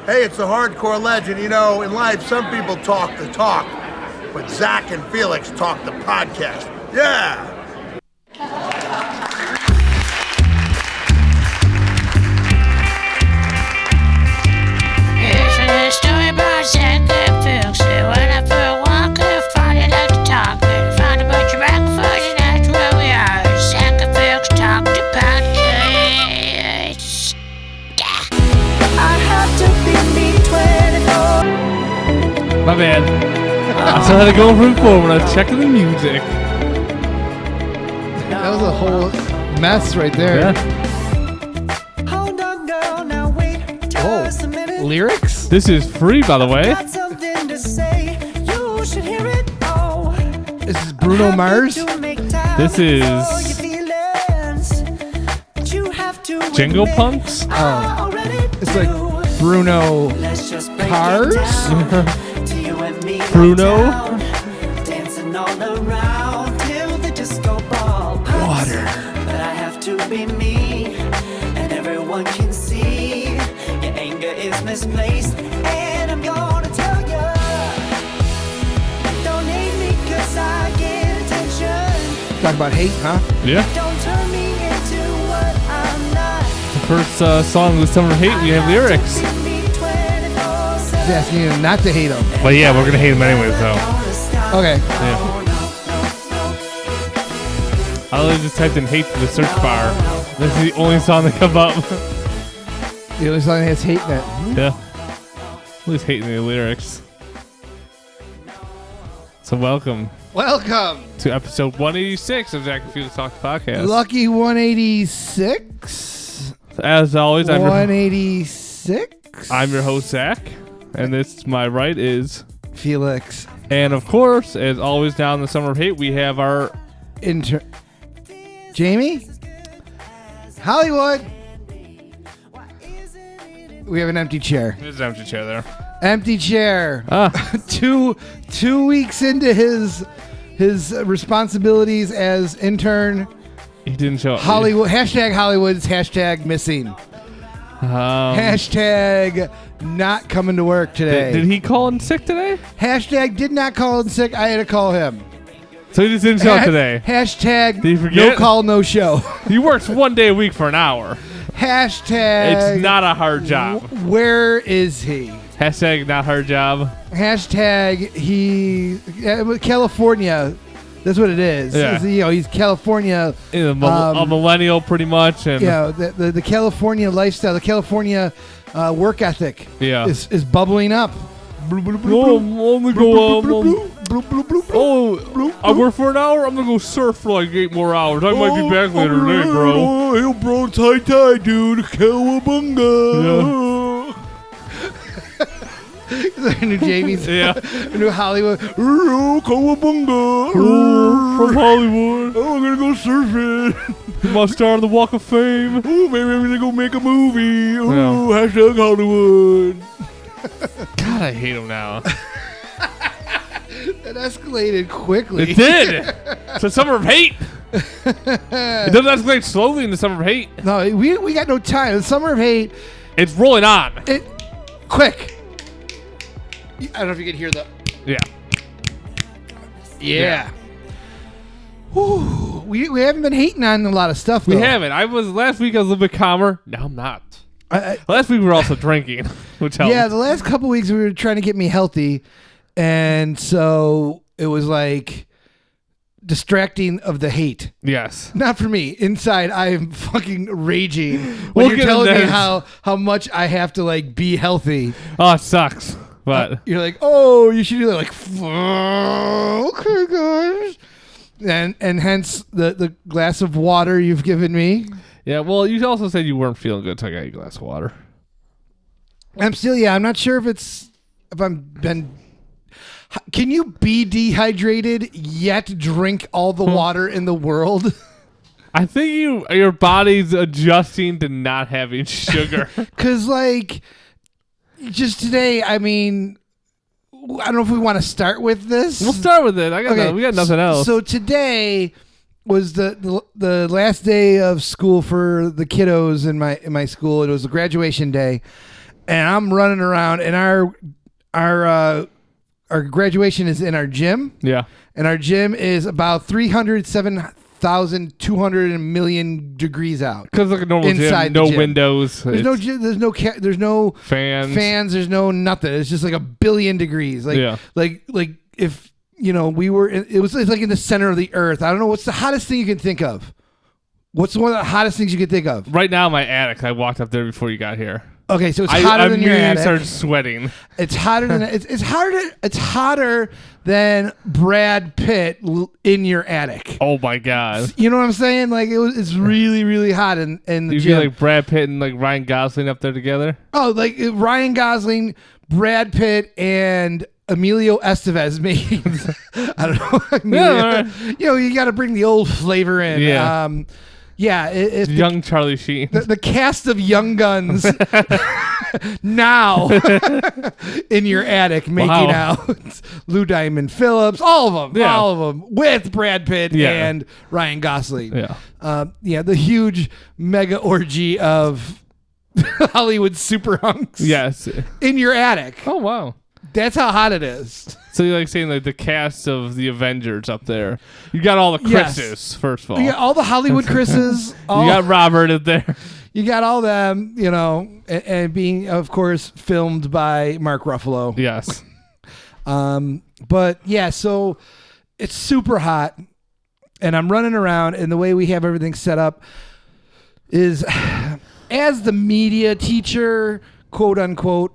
Hey, it's a hardcore legend. You know, in life, some people talk the talk, but Zack and Felix talk the podcast. Yeah! Here's a story about Zack and Felix. They went out for a walk and finally like to talk. And found a bunch of microphones and that's where we are. Zack and Felix talk the podcast. I have to be me 24. My bad. I still had to go from before when I was checking the music. That was a whole mess right there. Yeah. Hold on, girl, now wait just a minute. Lyrics? This is free, by the way. Got something to say. You should hear it. Oh, This is Bruno Mars? This is Jingle Punks. Oh. It's like Bruno Cars? Bruno. Dancing all around till the disco ball pops. Water. But I have to be me, and everyone can see your anger is misplaced. And I'm gonna tell you, don't hate me 'cause I get attention. Talk about hate, huh? Yeah. Don't turn me into what I'm not. The first song with Summer Hate, we have lyrics. He's asking you not to hate him. But yeah, we're going to hate him anyway, so. Okay. Yeah. I literally just typed in hate to the search bar. This is the only song that come up. The only song that has hate in it. Yeah. At least hating the lyrics. So welcome Welcome. to episode 186 of Zack and Felix Talk Podcast. Lucky 186. As always, I'm 186. your host, Zack. And this to my right is... Felix. And of course, as always down in the Summer of Hate, we have our... Jamie? Hollywood. We have an empty chair. There's an empty chair there. Empty chair. Ah. two weeks into his responsibilities as intern. He didn't show up. Hollywood. Hashtag Hollywood's hashtag missing. Hashtag not coming to work today. Did he call in sick today? Hashtag did not call in sick. I had to call him. So he just didn't show up today. Hashtag Did he forget? no call, no show. He works 1 day a week for an hour. Hashtag It's not a hard job. Where is he? Hashtag not hard job. Hashtag California. That's what it is. Yeah. He's California. A millennial, pretty much. And The California lifestyle, the California work ethic is bubbling up. I'm gonna go. I work for an hour. I'm gonna go surf for like 8 more hours. I might be back later today, bro. Hey, bro, tie, dude. Cowabunga. Yeah. New Jamie's. Yeah. New Hollywood. Cowabunga. From Hollywood. Oh, I'm gonna go surfing. My star on the Walk of Fame. Oh, maybe I'm gonna go make a movie. Oh, Yeah. hashtag Hollywood. God, I hate him now. That escalated quickly. It did. It's a summer of hate. It doesn't escalate slowly in the summer of hate. No, we got no time. The summer of hate. It's rolling on. Quick. I don't know if you can hear the. Yeah. Yeah. Whew. We haven't been hating on a lot of stuff, though. We haven't. Last week I was a little bit calmer. Now I'm not. Last week we were also drinking, which helped. Yeah, the last couple weeks we were trying to get me healthy, and so it was like distracting of the hate. Yes. Not for me. Inside, I am fucking raging when you're telling me how much I have to like be healthy. Oh, it sucks. But You're like, oh, you should do that. Like, okay, guys. And hence the glass of water you've given me. yeah, well, you also said you weren't feeling good, so I got you a glass of water. I'm not sure if I'm been. Can you be dehydrated yet drink all the water in the world? I think your body's adjusting to not having sugar. Because like, just today, I mean, I don't know if we want to start with this. We'll start with it. We got nothing else. So today was the last day of school for the kiddos in my school. It was a graduation day, and I'm running around, and our graduation is in our gym. Yeah. And our gym is about 307,200 million degrees out. Because like a normal Inside gym, the no gym. windows. There's no fans. There's no nothing. It's just like a billion degrees. Like if we were. It's like in the center of the earth. I don't know what's the hottest thing you can think of. What's one of the hottest things you can think of? Right now, my attic. I walked up there before you got here. Okay, so it's hotter than your attic. I started sweating. It's hotter than it's hotter than Brad Pitt in your attic. Oh my god! You know what I'm saying? Like it's really really hot in the you gym. get like Brad Pitt and like Ryan Gosling up there together. Oh, like Ryan Gosling, Brad Pitt, and Emilio Estevez made. I don't know. Emilio, you got to bring the old flavor in. Yeah. It's young Charlie Sheen. The cast of Young Guns now in your attic making out. Lou Diamond Phillips, all of them with Brad Pitt and Ryan Gosling. The huge mega orgy of Hollywood super hunks. Yes, in your attic. Oh wow, that's how hot it is. So you're like saying like the cast of the Avengers up there. You got all the Chris's, first of all. You got all the Hollywood Chris's. You got Robert up there. You got all them, and being, of course, filmed by Mark Ruffalo. Yes. But yeah, so it's super hot, and I'm running around, and the way we have everything set up is as the media teacher, quote unquote.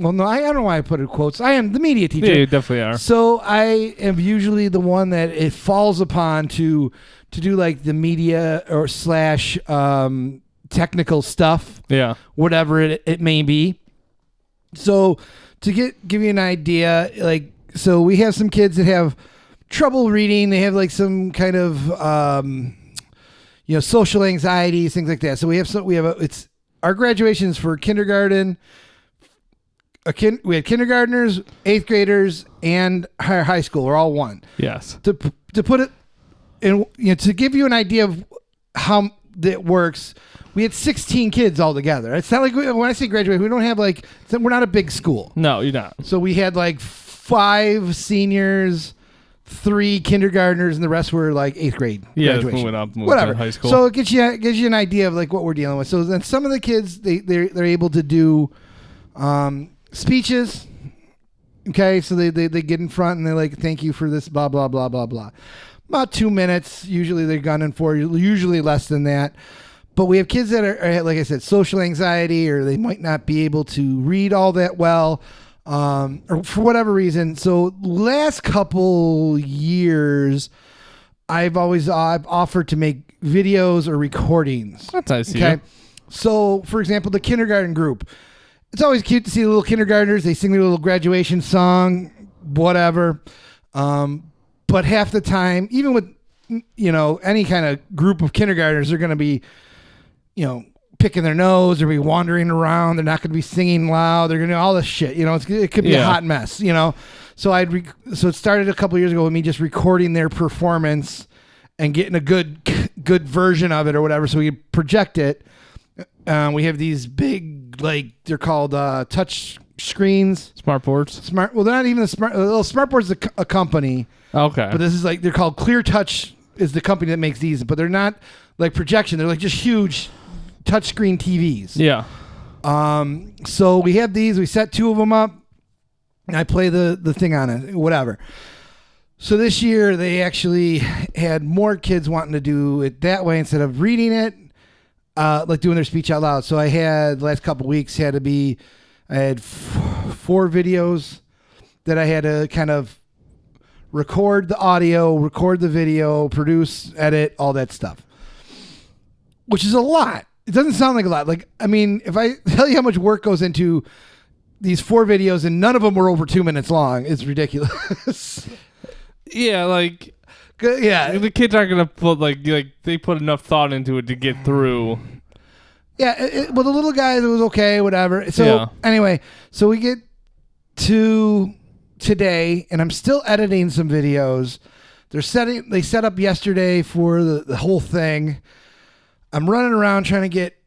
Well, no, I don't know why I put it quotes. I am the media teacher. Yeah, you definitely are. So I am usually the one that it falls upon to do like the media or / technical stuff. Yeah. Whatever it may be. So to give you an idea, like, so we have some kids that have trouble reading. They have like some kind of, social anxiety, things like that. So it's our graduations for kindergarten. We had kindergartners, 8th graders, and high school. We're all one. Yes. To put it in, to give you an idea of how that works, we had 16 kids all together. It's not like when I say graduate, we don't have like, we're not a big school. No, you're not. So we had like 5 seniors, 3 kindergartners, and the rest were like 8th grade. Yeah, graduation. moving up to high school. So it gives you an idea of like what we're dealing with. So then some of the kids they're able to do speeches. Okay, so they get in front and they're like, thank you for this, blah blah blah blah blah. About 2 minutes usually they're gunning for, usually less than that. But we have kids that are, like I said, social anxiety, or they might not be able to read all that well, or for whatever reason. So last couple years, I've offered to make videos or recordings. That's nice. Okay, so for example, the kindergarten group. It's always cute to see the little kindergartners. They sing their little graduation song, whatever. But half the time, even with, any kind of group of kindergartners, they're going to be, picking their nose or be wandering around. They're not going to be singing loud. They're going to do all this shit. It could be a hot mess, So so it started a couple years ago with me just recording their performance and getting a good version of it or whatever, so we could project it. We have these big, like, they're called touch screens. Smart boards. Well, they're not even Smart board's a company. Okay. But this is like, they're called Clear Touch is the company that makes these, but they're not like projection. They're like just huge touchscreen TVs. Yeah. So we have these. We set 2 of them up, and I play the thing on it, whatever. So this year they actually had more kids wanting to do it that way instead of reading it. Like doing their speech out loud. So I had the last couple of weeks I had 4 videos that I had to kind of record the audio, record the video, produce, edit, all that stuff, which is a lot. It doesn't sound like a lot. Like, I mean, if I tell you how much work goes into these 4 videos and none of them were over 2 minutes long, it's ridiculous. Yeah, like, yeah, the kids aren't gonna put like they put enough thought into it to get through. Yeah, well, the little guys, it was okay, whatever. So anyway, so we get to today, and I'm still editing some videos. They set up yesterday for the whole thing. I'm running around trying to get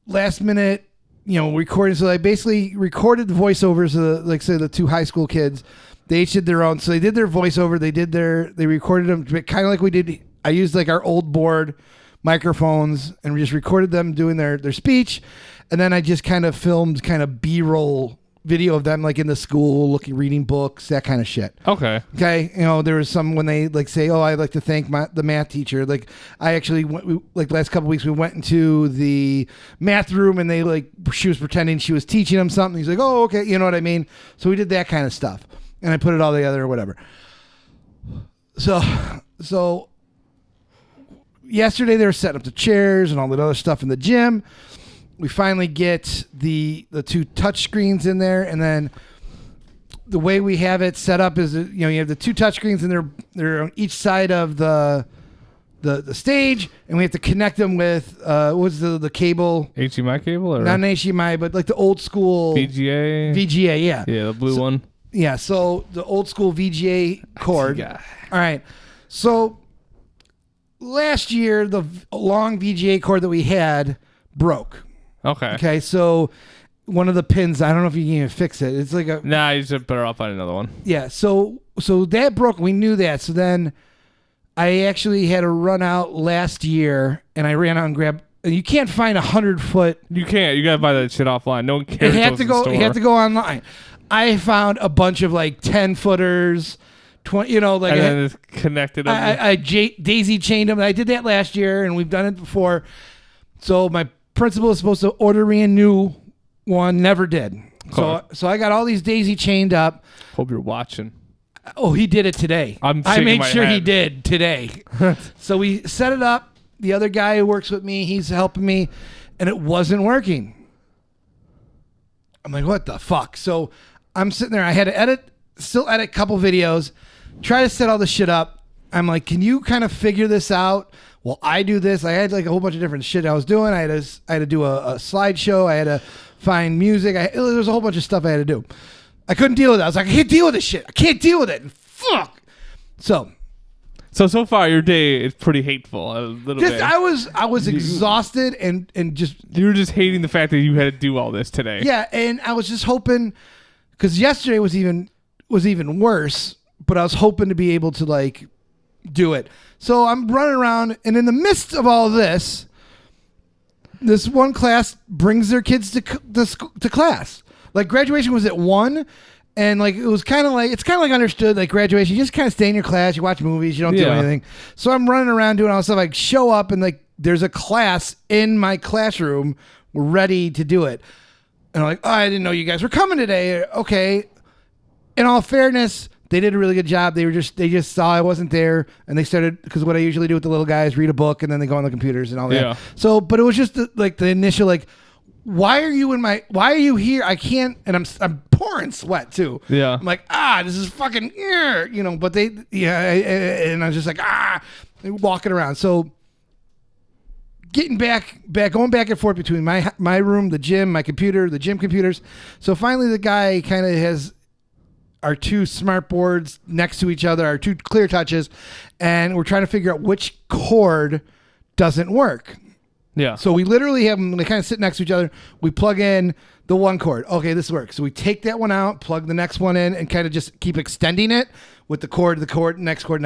last minute recording. So I basically recorded the voiceovers of the two high school kids. They each did their own. So they did their voiceover. They recorded them kind of like we did. I used like our old board microphones and we just recorded them doing their speech. And then I just kind of filmed kind of B-roll video of them like in the school reading books, that kind of shit. Okay. There was some when they like say, I'd like to thank the math teacher. Like I actually the last couple of weeks we went into the math room and she was pretending she was teaching him something. He's like, oh, okay. You know what I mean? So we did that kind of stuff and I put it all together or whatever. So yesterday they were setting up the chairs and all that other stuff in the gym. We finally get the two touch screens in there, and then the way we have it set up is you have the two touch screens and they're on each side of the stage, and we have to connect them with what's the cable? HDMI cable or not an HDMI, but like the old school VGA, yeah, the blue one. Yeah, so the old school VGA cord. All right, so last year the long VGA cord that we had broke. Okay, so one of the pins, I don't know if you can even fix it. It's like a... Nah, you just better off find another one. Yeah, so that broke. We knew that. So then I actually had to run out last year, and I ran out and grabbed... And you can't find 100-foot... You can't. You got to buy that shit offline. No one cares. You have to go online. I found a bunch of like 10-footers... 20, and then it's connected. I daisy chained them. I did that last year, and we've done it before. So my principal was supposed to order me a new one, never did. So I got all these daisy chained up. Hope you're watching. Oh, he did it today. I made sure he did today. So we set it up. The other guy who works with me, he's helping me, and it wasn't working. I'm like, what the fuck? So I'm sitting there. I had to still edit a couple videos, try to set all this shit up. I'm like, can you kind of figure this out? Well, I do this. I had like a whole bunch of different shit I was doing. I had to do a slideshow. I had to find music. There was a whole bunch of stuff I had to do. I couldn't deal with it. I was like, I can't deal with this shit. I can't deal with it. Fuck. So far your day is pretty hateful. A little bit. I was exhausted and just you were just hating the fact that you had to do all this today. Yeah, and I was just hoping because yesterday was even worse. But I was hoping to be able to like do it. So I'm running around, and in the midst of all this one class brings their kids to class. Like graduation was at 1, and like it's kind of like understood. Like graduation, you just kind of stay in your class, you watch movies, you don't do anything. So I'm running around doing all this stuff. I show up, and like there's a class in my classroom. We're ready to do it, and I'm like, I didn't know you guys were coming today. Okay. In all fairness, they did a really good job. They just saw I wasn't there, and they started because what I usually do with the little guys, read a book, and then they go on the computers and all that. Yeah. So, but it was just the initial like, why are you here? I can't, and I'm pouring sweat too. Yeah. I'm like, this is fucking, But and I was just like, walking around. So, getting going back and forth between my room, the gym, my computer, the gym computers. So finally, the guy kind of has our two smart boards next to each other, our two clear touches, and we're trying to figure out which cord doesn't work. Yeah. So we literally have them, they kind of sit next to each other. We plug in the one cord. Okay, this works. So we take that one out, plug the next one in, and kind of just keep extending it with the cord, next cord.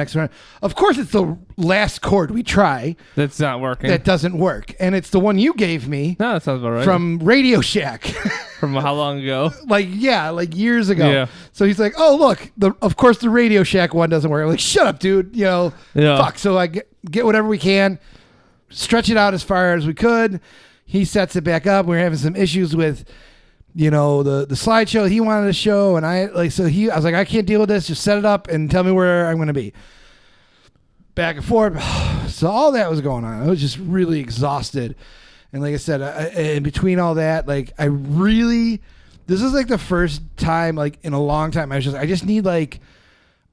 Of course, it's the last cord we try. That's not working. That doesn't work. And it's the one you gave me. No, that sounds about right. From Radio Shack. From how long ago? Like years ago. Yeah. So he's like, oh, look, of course the Radio Shack one doesn't work. I'm like, shut up, dude. Fuck. So I get whatever we can, stretch it out as far as we could. He sets it back up. We're having some issues with, the slideshow he wanted to show. And I was like, I can't deal with this. Just set it up and tell me where I'm going to be. Back and forth. So all that was going on. I was just really exhausted. And like I said, in between all that, like this is like the first time like in a long time. I just need like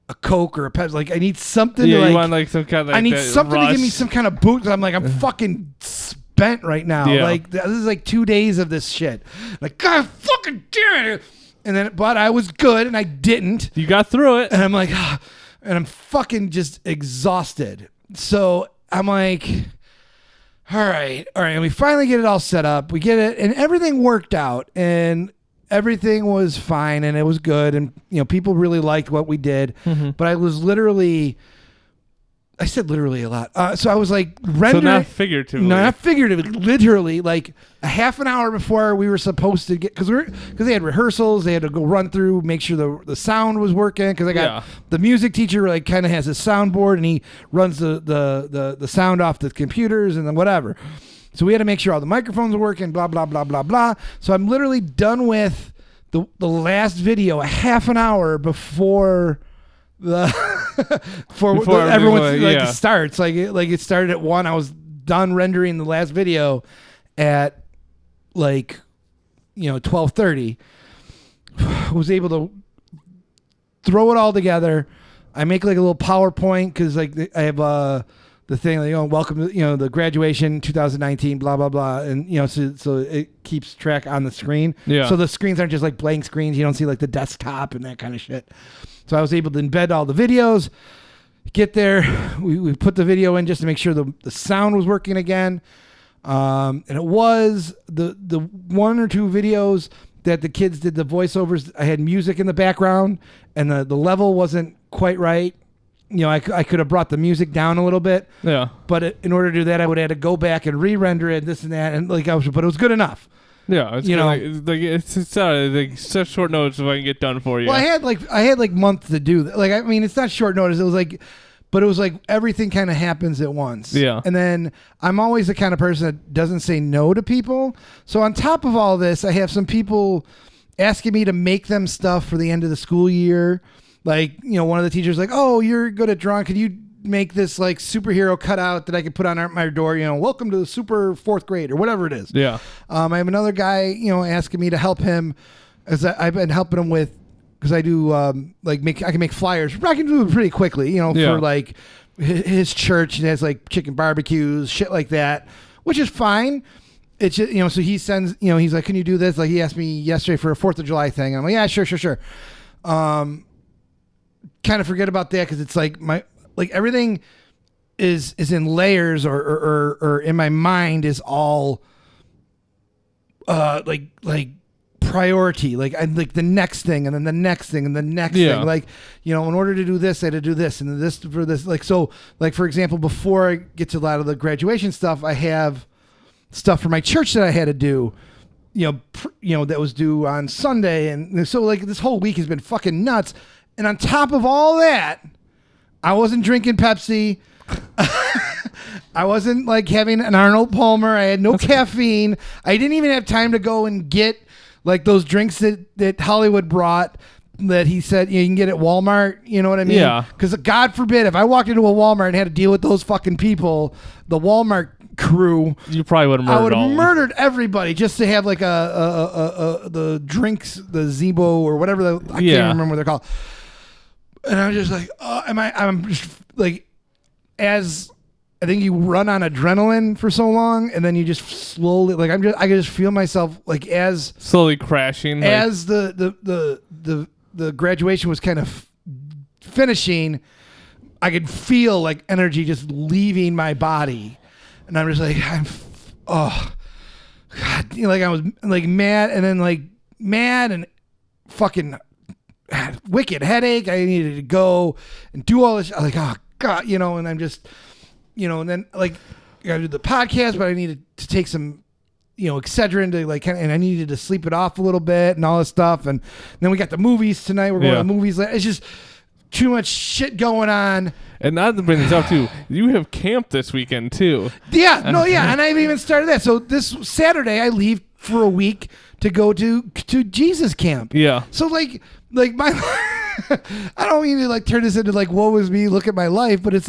a Coke or a Pepsi. Like I need something. Yeah, to, you want like some kind of. Like, I need something to give me some kind of boost. I'm like I'm fucking spent right now. Yeah. Like this is like 2 days of this shit. Like God fucking damn it. And then, but I was good and I didn't. You got through it. And I'm like, and I'm fucking just exhausted. So I'm like, all right. And we finally get it all set up. We get it, and everything worked out, and everything was fine, and it was good, and people really liked what we did. But I was literally. I said literally a lot. So I was like rendering. So not figuratively. No, not figuratively. Literally, like a half an hour before we were supposed to get, because they had rehearsals, they had to go run through, make sure the sound was working. Because I got the music teacher like kind of has a soundboard and he runs the sound off the computers and then whatever. So we had to make sure all the microphones are working. Blah blah blah blah blah. So I'm literally done with the last video a half an hour before. Before everyone starts it started at 1. I was done rendering the last video at 12:30. Was able to throw it all together. I make like a little PowerPoint because I have the thing welcome to the graduation 2019 blah blah blah, and so it keeps track on the screen. So the screens aren't just like blank screens. You don't see like the desktop and that kind of shit. So I was able to embed all the videos, get there. We put the video in just to make sure the sound was working again. And it was the 1 or 2 videos that the kids did the voiceovers. I had music in the background and the level wasn't quite right. I could have brought the music down a little bit. Yeah. But in order to do that, I would have had to go back and re-render it, this and that. And but it was good enough. Yeah, it's it's such short notice if I can get done for you. Well, I had months to do that. It's not short notice. It was but it was like everything kind of happens at once. Yeah. And then I'm always the kind of person that doesn't say no to people. So on top of all this, I have some people asking me to make them stuff for the end of the school year. One of the teachers oh, you're good at drawing. Could you make this superhero cutout that I could put on my door, welcome to the super 4th grade or whatever it is. Yeah. I have another guy, asking me to help him as I've been helping him with, because I do I can make flyers. I can do it pretty quickly, for his church. It has chicken barbecues, shit like that, which is fine. It's just, so he sends, he's like, can you do this? He asked me yesterday for a 4th of July thing. And I'm like, yeah, sure. Kind of forget about that because it's everything is in layers or in my mind is all priority. The next thing and then the next thing and the next thing. In order to do this, I had to do this and this for this. For example, before I get to a lot of the graduation stuff, I have stuff for my church that I had to do. That was due on Sunday, and so this whole week has been fucking nuts. And on top of all that, I wasn't drinking Pepsi. I wasn't having an Arnold Palmer. I had no caffeine. I didn't even have time to go and get those drinks that Hollywood brought that he said you can get at Walmart. You know what I mean? Yeah. Because God forbid if I walked into a Walmart and had to deal with those fucking people, the Walmart crew, you probably would have murdered. I would have murdered everybody just to have the drinks, the Zebo or whatever I can't remember what they're called. And I was just I'm just as I think you run on adrenaline for so long, and then you just slowly I can just feel myself as slowly crashing as the graduation was kind of finishing. I could feel energy just leaving my body, and I'm just oh God, I was mad, and then mad and fucking. Wicked headache. I needed to go and do all this. I'm oh God, and I'm just, and then I gotta do the podcast, but I needed to take some, Excedrin to and I needed to sleep it off a little bit and all this stuff. And then we got the movies tonight. We're going to the movies. It's just too much shit going on. And not to bring this up too, you have camp this weekend too. Yeah, no, yeah, and I haven't even started that. So this Saturday I leave for a week to go to Jesus camp. Yeah. So my I don't mean to turn this into woe was me, look at my life, but it's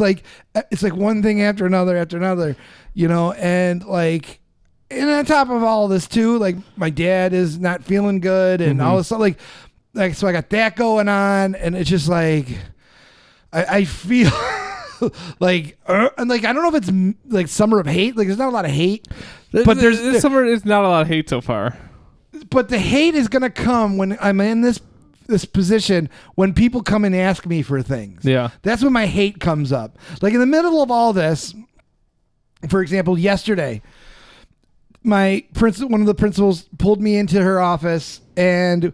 one thing after another, and and on top of all this too, my dad is not feeling good and all this stuff, so I got that going on, and it's just I feel and I don't know if it's summer of hate, there's not a lot of hate, but this summer is not a lot of hate so far, but the hate is gonna come when I'm in this position, when people come and ask me for things. Yeah. That's when my hate comes up. In the middle of all this, For example, yesterday, one of the principals pulled me into her office and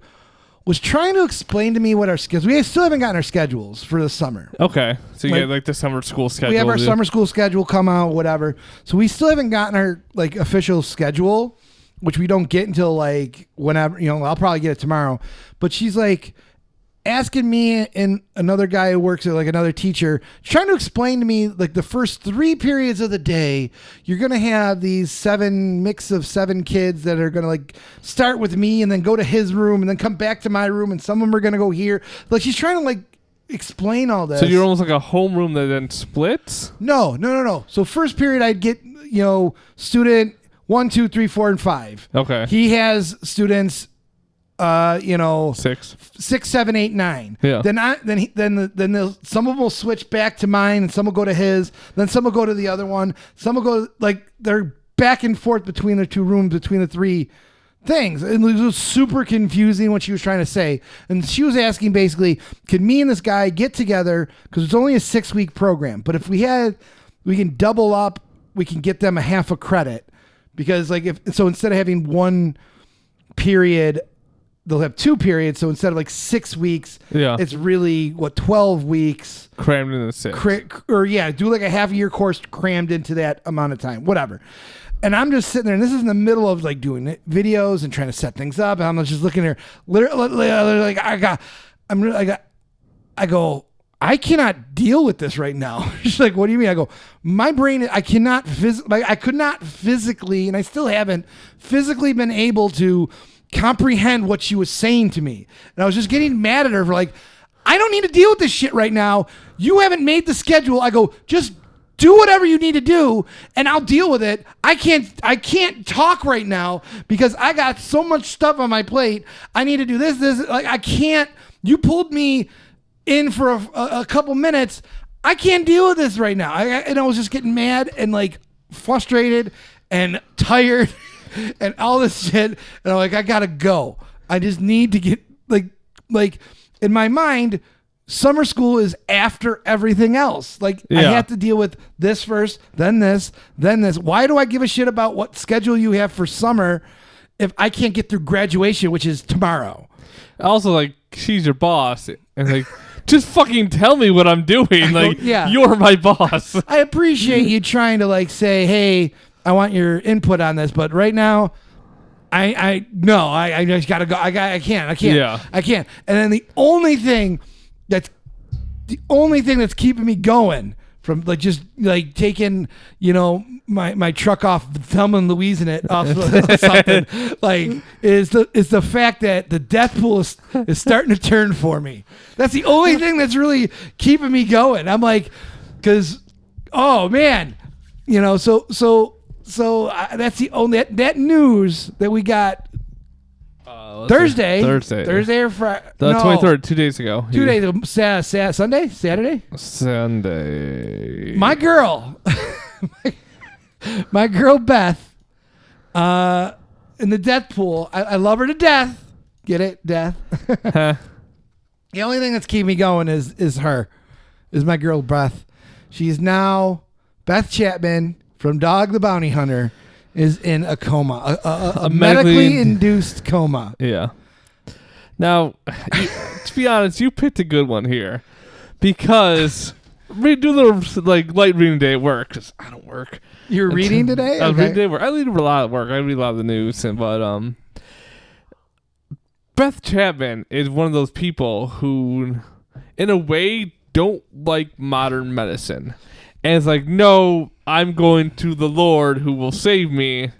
was trying to explain to me what our schedules. We still haven't gotten our schedules for the summer. Okay, so you get like the summer school schedule. We have our summer school schedule come out, whatever. So we still haven't gotten our like official schedule, which we don't get until like whenever. I'll probably get it tomorrow. But she's like asking me and another guy who works at like another teacher, trying to explain to me like the first 3 periods of the day, you're going to have these mix of 7 kids that are going to like start with me and then go to his room and then come back to my room. And some of them are going to go here. Like she's trying to like explain all this. So you're almost like a homeroom that then splits? No. So first period I'd get, student 1, 2, 3, 4, and 5. Okay. He has students 6, 7, 8, 9. Yeah. Then some of them will switch back to mine, and some will go to his. Then some will go to the other one. Some will go like they're back and forth between the 2 rooms, between the 3 things. And it was super confusing what she was trying to say. And she was asking basically, could me and this guy get together because it's only a 6-week program, but if we can double up, we can get them a half a credit because like instead of having 1 period. They'll have 2 periods, so instead of like 6 weeks, it's really 12 weeks crammed into 6. Do like a half a year course crammed into that amount of time, whatever. And I'm just sitting there, and this is in the middle of like doing videos and trying to set things up. And I'm just looking there, literally like I go, I cannot deal with this right now. She's like, what do you mean? I go, my brain, I could not physically, and I still haven't physically been able to comprehend what she was saying to me. And I was just getting mad at her for like, I don't need to deal with this shit right now. You haven't made the schedule. I go, just do whatever you need to do and I'll deal with it. I can't talk right now because I got so much stuff on my plate. I need to do this. Like I can't, you pulled me in for a couple minutes. I can't deal with this right now. And I was just getting mad and like frustrated and tired and all this shit, and I'm like, I gotta go. I just need to get like in my mind, summer school is after everything else. Like I have to deal with this first, then this, then this. Why do I give a shit about what schedule you have for summer if I can't get through graduation, which is tomorrow? Also, like she's your boss, and like. Just fucking tell me what I'm doing. Like, you're my boss. I appreciate you trying to like say, hey, I want your input on this, but right now, I just gotta go. I can't. Yeah. I can't. And then the only thing that's keeping me going from like just like taking my truck off Thelma and Louise in it off something like is the fact that the death pool is starting to turn for me. That's the only thing that's really keeping me going. I'm like, because oh man, so that's the only that news that we got. Thursday or Friday? The 23rd, 2 days ago. 2 days. Sunday? Saturday? Sunday. My girl, my girl Beth, in the death pool. I love her to death. Get it? Death. The only thing that's keeping me going is my girl Beth. She's now Beth Chapman from Dog the Bounty Hunter. Is in a coma, a medically induced coma. Yeah. Now, to be honest, you picked a good one here because we do the like light reading day at work because I don't work. You're reading today? I was reading today at work. I read a lot at work. I read a lot of the news, but Beth Chapman is one of those people who, in a way, don't like modern medicine. And it's like, no, I'm going to the Lord who will save me.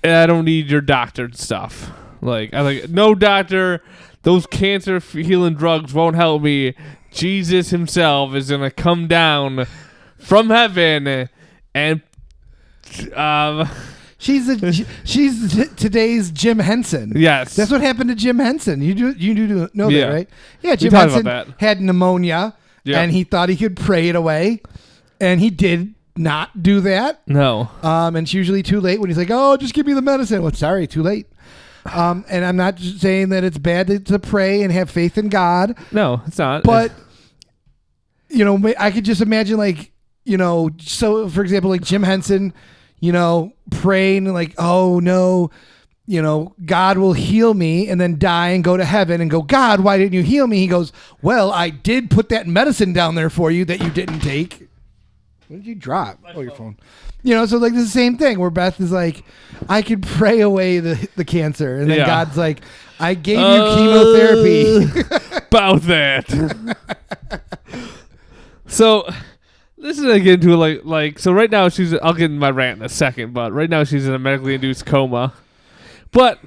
And I don't need your doctor stuff. Like, no doctor, those cancer healing drugs won't help me. Jesus himself is going to come down from heaven and she's today's Jim Henson. Yes. That's what happened to Jim Henson. You do know that, right? Yeah, Jim we Henson about that. had pneumonia. Yep. And he thought he could pray it away, and he did not do that. No. And it's usually too late when he's like, "Oh, just give me the medicine." Well, sorry, too late. And I'm not saying that it's bad to pray and have faith in God. No, it's not. But I could just imagine like so for example, like Jim Henson, praying like, oh no, God will heal me and then die and go to heaven and go, God, why didn't you heal me? He goes, well, I did put that medicine down there for you that you didn't take. What did you drop? Oh, your phone. So like the same thing where Beth is like, I could pray away the cancer. And then God's like, I gave you chemotherapy. About that. So this is again to like so right now I'll get in my rant in a second, but right now she's in a medically induced coma. But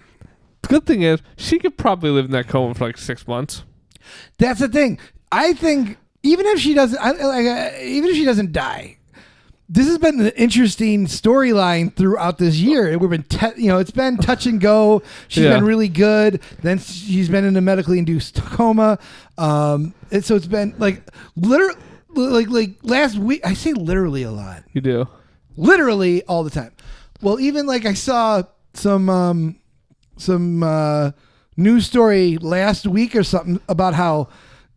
the good thing is she could probably live in that coma for like 6 months. That's the thing. I think even if she doesn't die, this has been an interesting storyline throughout this year. We've been, it's been touch and go. She's been really good. Then she's been in a medically induced coma. And so it's been like literally, like last week. I say literally a lot. You do. Literally all the time. Well, even like I saw some news story last week or something about how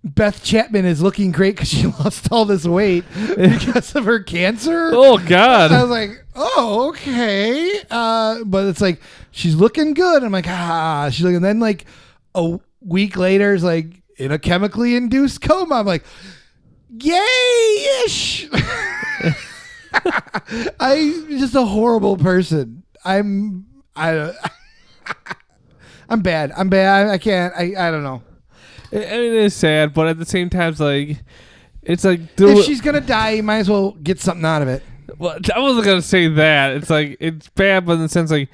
Beth Chapman is looking great because she lost all this weight because of her cancer. Oh, God. I was like, oh, okay. But it's like, she's looking good. I'm like, she's looking. And then like a week later, it's like in a chemically induced coma. I'm like, yay-ish. I'm just a horrible person. I'm bad. I can't. I don't know. I mean, it's sad, but at the same time, it's like if she's gonna die, you might as well get something out of it. Well, I wasn't gonna say that. It's like it's bad, but in the sense like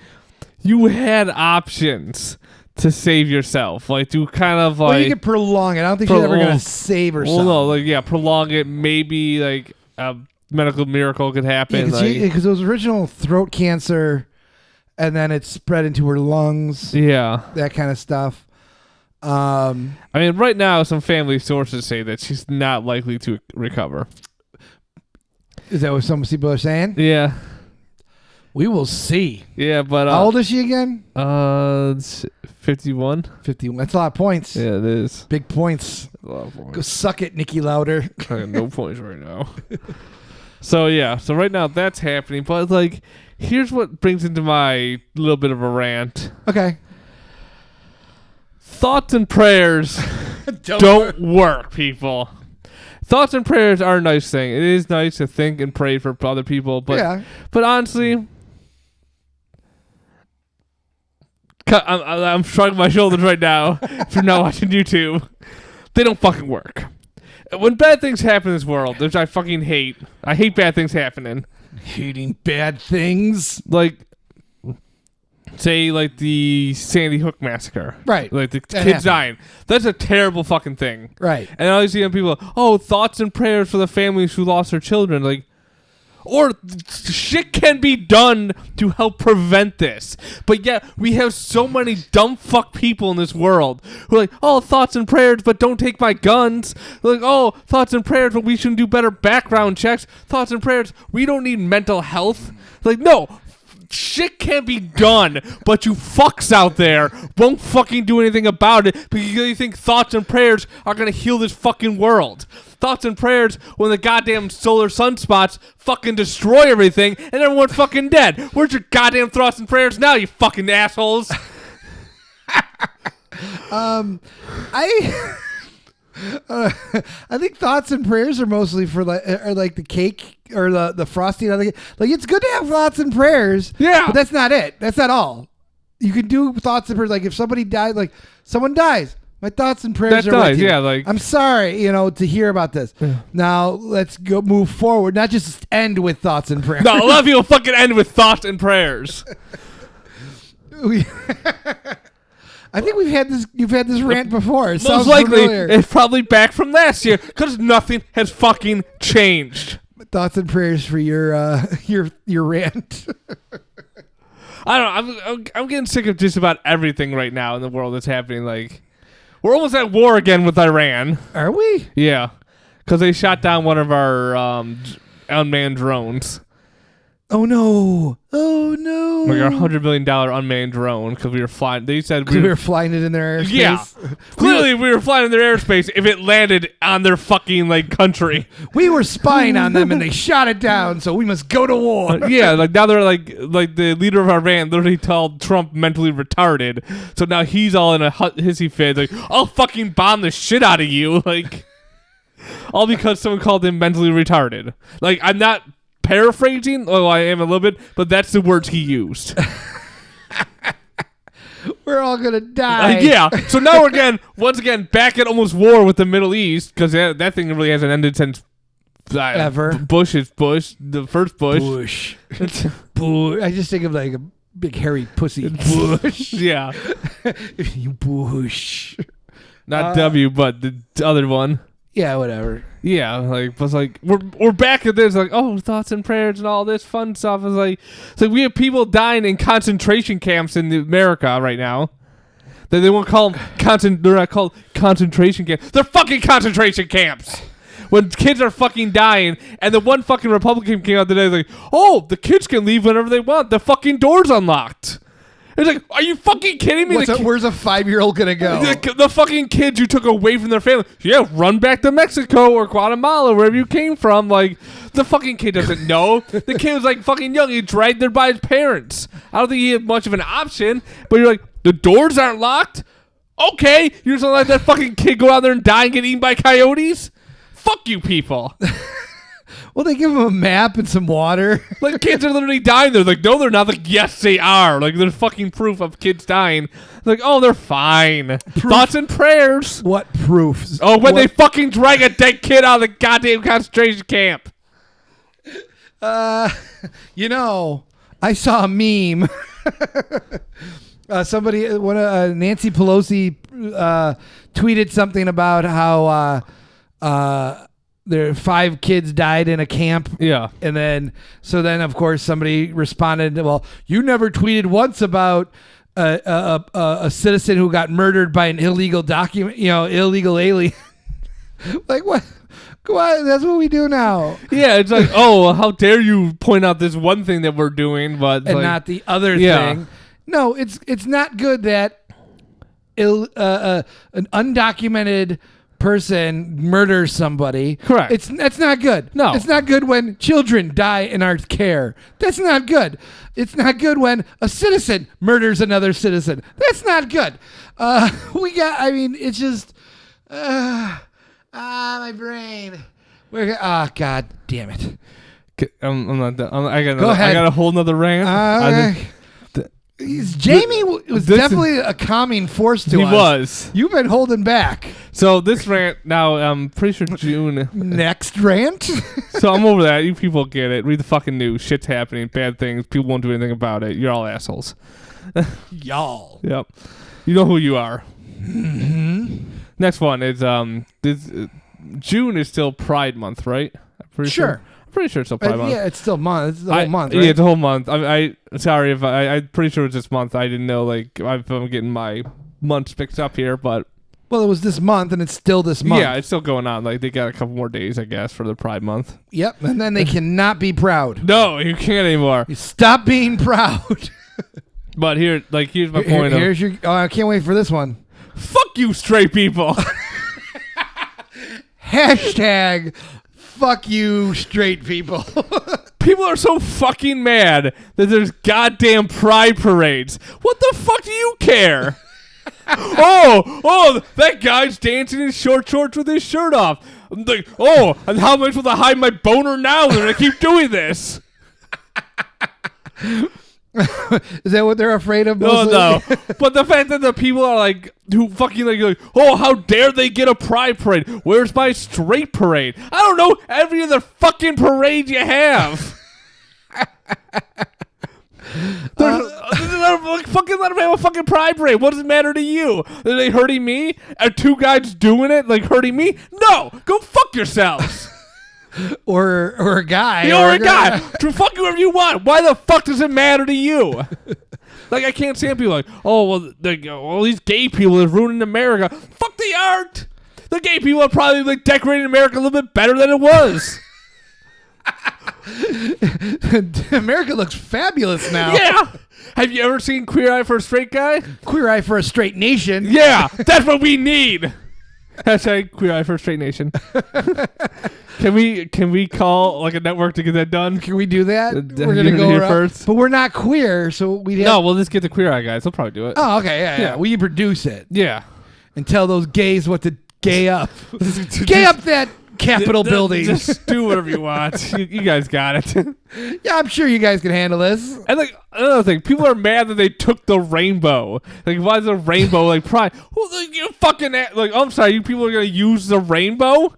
you had options to save yourself, like to kind of like. Well, you could prolong it. I don't think she's ever gonna save herself. Well, no, prolong it. Maybe like a medical miracle could happen. Because it was original throat cancer, and then it spread into her lungs. Yeah, that kind of stuff. I mean, right now, some family sources say that she's not likely to recover. Is that what some people are saying? Yeah. We will see. Yeah, but... how old is she again? 51. 51. That's a lot of points. Yeah, it is. Big points. A lot of points. Go suck it, Nikki Lauder. I got no points right now. So, yeah. So, right now, that's happening. But, like, here's what brings into my little bit of a rant. Okay. Thoughts and prayers don't work, people. Thoughts and prayers are a nice thing. It is nice to think and pray for other people, but honestly, I'm shrugging my shoulders right now from not watching YouTube. They don't fucking work. When bad things happen in this world, which I fucking hate. I hate bad things happening. Hating bad things. Like, say, like the Sandy Hook massacre. Right. Like the kids dying. That's a terrible fucking thing. Right. And I always see people, thoughts and prayers for the families who lost their children. Like, or shit can be done to help prevent this. But yet, we have so many dumb fuck people in this world who are like, thoughts and prayers, but don't take my guns. They're like, thoughts and prayers, but we shouldn't do better background checks. Thoughts and prayers, we don't need mental health. Like, no. Shit can't be done, but you fucks out there won't fucking do anything about it because you think thoughts and prayers are going to heal this fucking world. Thoughts and prayers when the goddamn solar sunspots fucking destroy everything and everyone's fucking dead. Where's your goddamn thoughts and prayers now, you fucking assholes? I think thoughts and prayers are mostly for like the cake or the frosting. Like it's good to have thoughts and prayers. Yeah, but that's not it. That's not all. You can do thoughts and prayers. Like if somebody died, like someone dies, my thoughts and prayers are with you. Yeah, like I'm sorry, to hear about this. Yeah. Now let's go move forward. Not just end with thoughts and prayers. No, a lot of people fucking end with thoughts and prayers. I think you've had this rant before. It Most likely, it's probably back from last year because nothing has fucking changed. Thoughts and prayers for your rant. I don't know. I'm getting sick of just about everything right now in the world that's happening. Like, we're almost at war again with Iran. Are we? Yeah, because they shot down one of our unmanned drones. Oh no! Oh no! Boo. Like our $100 million unmanned drone because we were flying. They said We were flying it in their airspace. Yeah. Clearly, we were flying in their airspace if it landed on their fucking like country. We were spying on them and they shot it down, so we must go to war. Yeah, like now they're like the leader of our band literally told Trump mentally retarded. So now he's all in a hissy fit. Like, I'll fucking bomb the shit out of you. Like, all because someone called him mentally retarded. Like, I'm not paraphrasing. Oh, I am a little bit, but that's the words he used. We're all gonna die. Yeah. So now we're once again back at almost war with the Middle East because that thing really hasn't ended since Ever. Bush, the first Bush. Bush. Bush. I just think of like a big hairy pussy. Bush. Yeah. You Bush. Not W, but the other one. Yeah, whatever. Yeah, like, was like we're back at this, like, oh, thoughts and prayers and all this fun stuff. It's like we have people dying in concentration camps in America right now. That they won't call them they're not called concentration camps. They're fucking concentration camps. When kids are fucking dying, and the one fucking Republican came out today like, oh, the kids can leave whenever they want. The fucking door's unlocked. It's like, are you fucking kidding me? Where's a 5-year-old gonna go? The fucking kids you took away from their family. Yeah, run back to Mexico or Guatemala, wherever you came from. Like, the fucking kid doesn't know. The kid was like fucking young. He dragged there by his parents. I don't think he had much of an option. But you're like, the doors aren't locked? Okay. You're just gonna let that fucking kid go out there and die and get eaten by coyotes? Fuck you people. Well, they give him a map and some water. Like, kids are literally dying. They're like, no, they're not. Like, yes, they are. Like, there's fucking proof of kids dying. Like, oh, they're fine. Thoughts and prayers. What proofs? Oh, when they fucking drag a dead kid out of the goddamn concentration camp. You know, I saw a meme. Nancy Pelosi tweeted something about how there 5 kids died in a camp. Yeah. And then of course somebody responded, well, you never tweeted once about a citizen who got murdered by an illegal illegal alien. Like, what? That's what we do now. Yeah, it's like, oh, how dare you point out this one thing that we're doing, but and not the other thing. No, it's not good that an undocumented person murders somebody. Correct. That's not good. No. It's not good when children die in our care. That's not good. It's not good when a citizen murders another citizen. That's not good. It's just my brain. God damn it. I'm not done. Go ahead. I got a whole nother rant. Jamie was definitely a calming force to us. He was. You've been holding back. So this rant now, I'm pretty sure June. Next rant? So I'm over that. You people get it. Read the fucking news. Shit's happening. Bad things. People won't do anything about it. You're all assholes. Y'all. Yep. You know who you are. Mm-hmm. Next one is June is still Pride Month, right? I'm pretty sure. Pretty sure it's still Pride Month. Yeah, it's still month. It's the whole month, right? Yeah, it's a whole month. Sorry if I'm pretty sure it's this month. I didn't know. Like, I'm getting my months mixed up here, but well, it was this month, and it's still this month. Yeah, it's still going on. Like, they got a couple more days, I guess, for the Pride Month. Yep, and then they cannot be proud. No, you can't anymore. You stop being proud. But here's my point. Here's your. Oh, I can't wait for this one. Fuck you, straight people. Hashtag. Fuck you, straight people. People are so fucking mad that there's goddamn pride parades. What the fuck do you care? oh, that guy's dancing in short shorts with his shirt off. I'm like, oh, and how am I supposed to hide my boner now that I keep doing this? Is that what they're afraid of? Mostly? No. But the fact that the people are like, who fucking like, oh, how dare they get a pride parade? Where's my straight parade? I don't know. Every other fucking parade you have. Fucking let them have a fucking pride parade. What does it matter to you? Are they hurting me? Are 2 guys doing it like hurting me? No. Go fuck yourselves. Or a guy. Or a guy. Fuck whoever you want. Why the fuck does it matter to you? Like, I can't stand people like, oh, well, all these gay people are ruining America. Fuck the art. The gay people are probably like decorating America a little bit better than it was. America looks fabulous now. Yeah. Have you ever seen Queer Eye for a Straight Guy? Queer Eye for a Straight Nation. Yeah, that's what we need. Hashtag Queer Eye for a Straight Nation. Can we call like a network to get that done? Can we do that? We're You gonna heard it go here around. first. But we're not queer, so we No, we'll just get the Queer Eye guys. They'll probably do it. Oh, okay, yeah. Yeah. We produce it Yeah. and tell those gays what to gay up. Gay up that Capitol building. Just do whatever you want. You guys got it. Yeah, I'm sure you guys can handle this. And like another thing, people are mad that they took the rainbow. Like, why is the rainbow like pride? Well, like, you fucking like. Oh, I'm sorry, you people are gonna use the rainbow.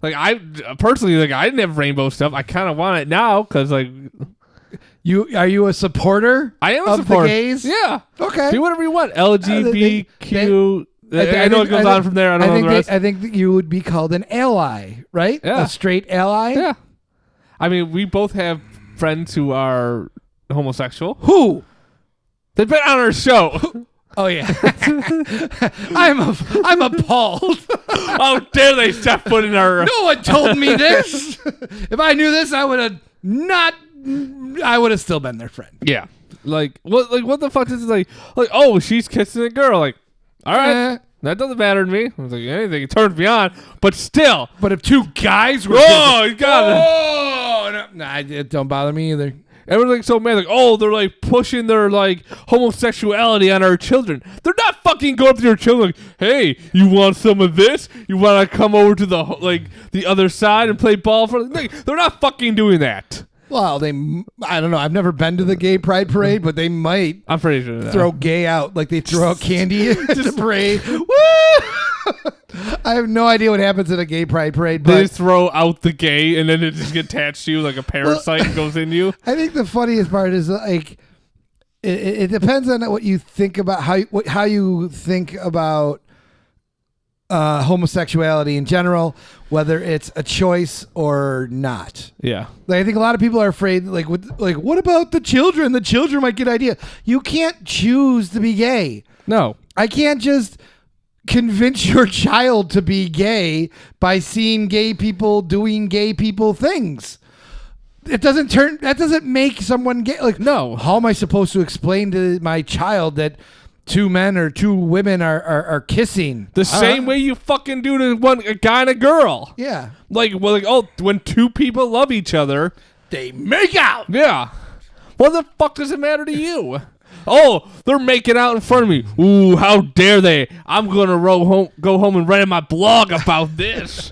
Like, I personally, like, I didn't have rainbow stuff. I kind of want it now because like. Are you a supporter? I am a of supporter. the gays? Yeah. Okay. Do whatever you want. LGBTQ. I know it goes think- on from there. I don't know the rest. I think that you would be called an ally, right? Yeah. A straight ally? Yeah. I mean, we both have friends who are homosexual. Who? They've been on our show. Oh yeah. I'm appalled. How dare they step foot in our... No one told me this. If I knew this, I would have not. I would have still been their friend. Yeah. Like what the fuck is it like oh, she's kissing a girl. Like, all right. That doesn't matter to me. I was like, anything, it turns me on. But still. But if two guys were Oh, you got it. oh, no, nah, it don't bother me either. Everyone's like so mad, like, oh, they're like pushing their like homosexuality on our children. They're not fucking going up to your children like, hey, you want some of this? You want to come over to the like the other side and play ball for? Like, they're not fucking doing that. Well, I don't know. I've never been to the gay pride parade, but they might I'm pretty sure. throw gay out like they throw out candy at the parade. Woo! I have no idea what happens at a gay pride parade, They but just throw out the gay and then it just gets attached to you like a parasite and goes into you. I think the funniest part is like it depends on what you think about how you think about homosexuality in general, whether it's a choice or not. Yeah. Like, I think a lot of people are afraid, like, what about the children? The children might get idea. You can't choose to be gay. No. I can't just convince your child to be gay by seeing gay people doing gay people things. That doesn't make someone gay. Like, No. how am I supposed to explain to my child that two men or two women are kissing The same way you fucking do to a guy and a girl. Yeah, Like, when two people love each other, they make out. yeah. What the fuck does it matter to you? Oh, they're making out in front of me. Ooh, how dare they? I'm gonna go home and write my blog about this.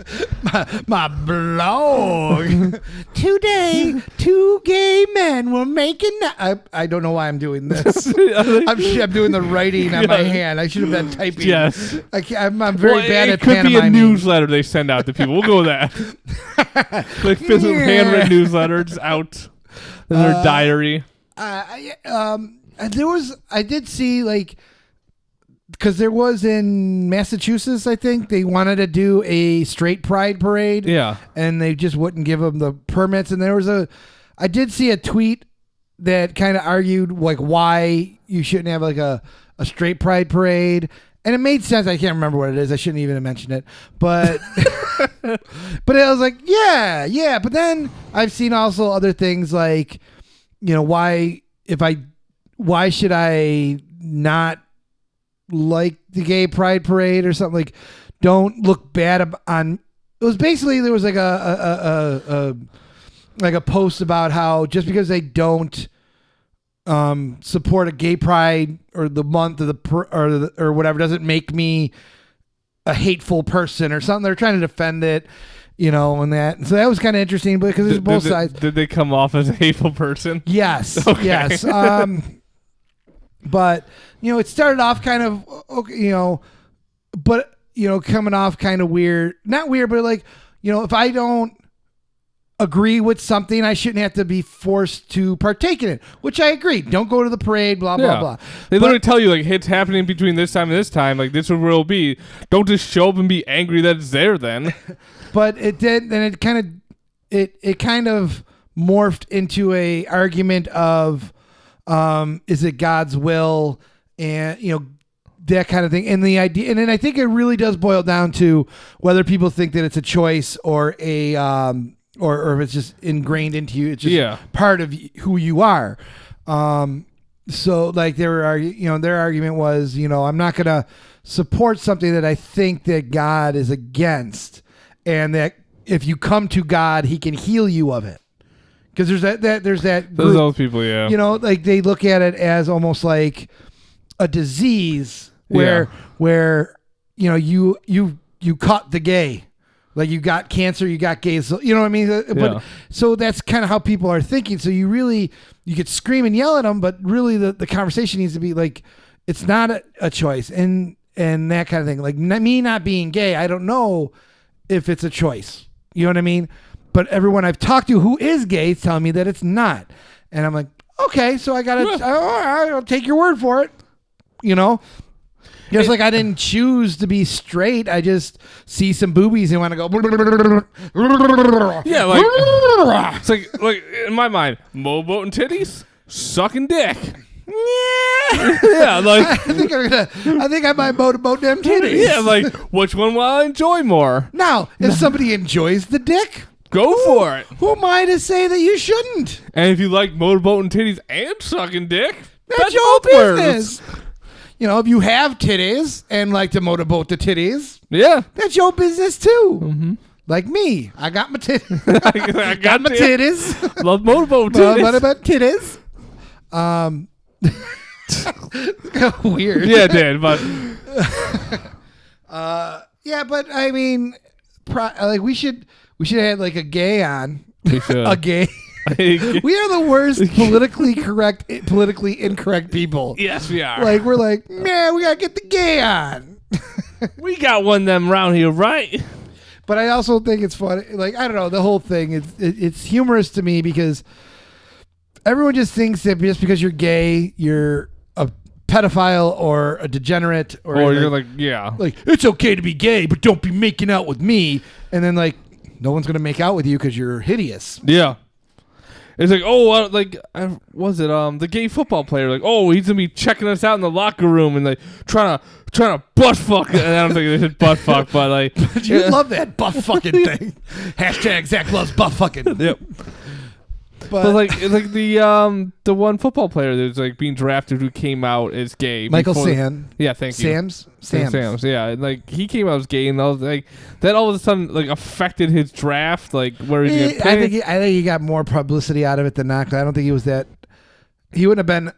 My blog. Today, two gay men were making. I don't know why I'm doing this. I'm doing the writing on my hand. I should have been typing. Yes. I'm very bad it at could be a pantomiming. newsletter they send out to people. We'll go with that. Like physical handwritten newsletter just out in their diary. I did see, like, because there was in Massachusetts, I think they wanted to do a straight pride parade. Yeah. And they just wouldn't give them the permits. And I did see a tweet that kind of argued like why you shouldn't have like a straight pride parade. And it made sense. I can't remember what it is. I shouldn't even have mentioned it. But but I was like, yeah. But then I've seen also other things like, you know, why should I not like the gay pride parade or something? Like, don't look bad on. It was basically there was like a post about how just because they don't support a gay pride or the month or whatever doesn't make me a hateful person or something. They're trying to defend it, you know, and that. So that was kind of interesting, because there's both sides. Did they come off as a hateful person? Yes. Okay. Yes. But, you know, it started off kind of, you know, but, you know, coming off kind of weird. Not weird, but like, you know, if I don't agree with something, I shouldn't have to be forced to partake in it, which I agree. Don't go to the parade, blah, blah, blah. They literally tell you, like, it's happening between this time and this time. Like, this is where it'll be. Don't just show up and be angry that it's there then. But it did, and it kind of morphed into a argument of, is it God's will, and, you know, that kind of thing. And the idea, and then I think it really does boil down to whether people think that it's a choice or a or if it's just ingrained into you. It's just Yeah. part of who you are. So like their argument was, I'm not going to support something that I think that God is against, and that if you come to God, he can heal you of it. Because there's that group, those people, yeah. like they look at it as almost like a disease where you caught the gay. Like you got cancer, you got gays. So, you know what I mean? But so that's kind of how people are thinking. So you could scream and yell at them, but really the conversation needs to be like, it's not a choice and that kind of thing. Like me not being gay, I don't know if it's a choice. You know what I mean? But everyone I've talked to who is gay is telling me that it's not. And I'm like, okay, so I'll take your word for it. Just like I didn't choose to be straight. I just see some boobies and want to go. Yeah, like it's like in my mind, motorboat and titties, sucking dick. Yeah, like I think I might motorboat them titties. Yeah, like which one will I enjoy more? Now, if somebody enjoys the dick, go for it. Who am I to say that you shouldn't? And if you like motorboat and titties and sucking dick, that's your business. If you have titties and like to motorboat the titties, yeah, that's your business too. Mm-hmm. Like me, I got my titties. I got my titties. Love motorboat titties. What about titties? Weird. Yeah, it did, but yeah, but I mean, like we should have had like a gay on. We should. A gay. We are the worst politically incorrect people. Yes, we are. Like we're like, man, we gotta get the gay on. We got one of them around here, right? But I also think it's funny. Like I don't know, the whole thing. It's humorous to me because everyone just thinks that just because you're gay, you're a pedophile or a degenerate, or you're like it's okay to be gay, but don't be making out with me. And then like, no one's gonna make out with you because you're hideous. Yeah. It's like, was it the gay football player? Like, he's gonna be checking us out in the locker room and like trying to butt fuck. And I don't think they said butt fuck, but like, you love that butt fucking thing. Hashtag Zack loves butt fucking. Yep. But like the one football player that was like being drafted who came out as gay. Michael Sam. Yeah, thank you. Sam's. Yeah, and like he came out as gay, and I was like, that all of a sudden like affected his draft. Like where he's gonna pick. I think he got more publicity out of it than not. 'Cause I don't think he was that. He wouldn't have been.